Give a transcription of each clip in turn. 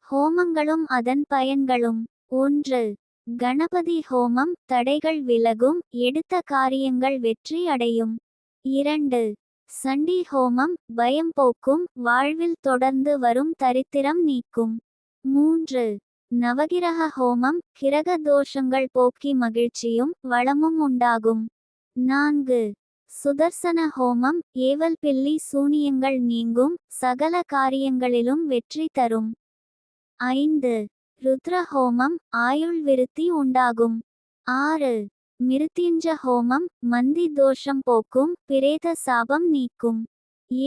ஹோமங்களும் அதன் பயன்களும். 1. கணபதி ஹோமம் தடைகள் விலகும், எடுத்த காரியங்கள் வெற்றி அடையும். 2. சண்டி ஹோமம் பயம் போக்கும், வாழ்வில் தொடர்ந்து வரும் தரித்திரம் நீக்கும். 3. நவகிரக ஹோமம் கிரக தோஷங்கள் போக்கி மகிழ்ச்சியும் வளமும் உண்டாகும். 4. சுதர்சன ஹோமம் ஏவல் பில்லி சூனியங்கள் நீங்கும், சகல காரியங்களிலும் வெற்றி தரும். 5. ருத்ர ஹோமம் ஆயுள் விருத்தி உண்டாகும். 6. மிருத்யுஞ்ச ஹோமம் மந்தி தோஷம் போக்கும், பிரேத சாபம் நீக்கும்.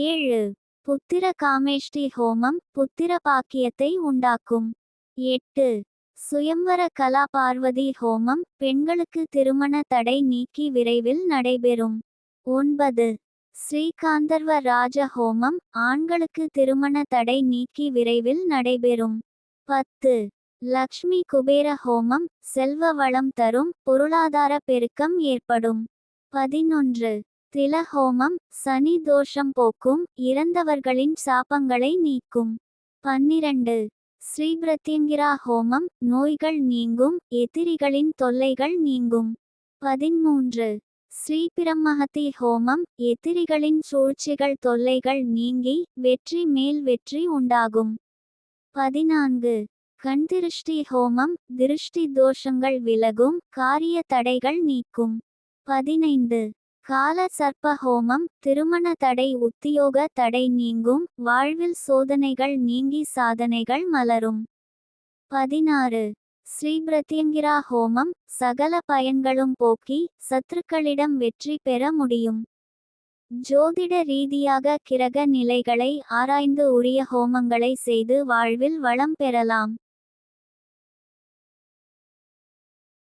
7. புத்திர காமேஷ்டி ஹோமம் புத்திர பாக்கியத்தை உண்டாக்கும். 8. சுயம்வர கலா பார்வதி ஹோமம் பெண்களுக்கு திருமண தடை நீக்கி விரைவில் நடைபெறும். 9. ஸ்ரீகாந்தர்வ ராஜ ஹோமம் ஆண்களுக்கு திருமண தடை நீக்கி விரைவில் நடைபெறும். 10. லக்ஷ்மி குபேர ஹோமம் செல்வ வளம் தரும், பொருளாதார பெருக்கம் ஏற்படும். 11. தில ஹோமம் சனி தோஷம் போக்கும், இறந்தவர்களின் சாபங்களை நீக்கும். 12. ஸ்ரீ பிரத்யங்கிரா ஹோமம் நோய்கள் நீங்கும், எதிரிகளின் தொல்லைகள் நீங்கும். 13. ஸ்ரீ பிரம்மஹத்தி ஹோமம் எதிரிகளின் சூழ்ச்சிகள் தொல்லைகள் நீங்கி வெற்றி மேல் வெற்றி உண்டாகும். 14. கண்திருஷ்டி ஹோமம் திருஷ்டி தோஷங்கள் விலகும், காரிய தடைகள் நீக்கும். 15. கால சர்ப்ப ஹோமம் திருமண தடை உத்தியோக தடை நீங்கும், வாழ்வில் சோதனைகள் நீங்கி சாதனைகள் மலரும். 16. ஸ்ரீ பிரத்யங்கிரா ஹோமம் சகல பயன்களும் போக்கி சத்துருக்களிடம் வெற்றி பெற முடியும். ஜோதிட ரீதியாக கிரக நிலைகளை ஆராய்ந்து உரிய ஹோமங்களை செய்து வாழ்வில் வளம் பெறலாம்.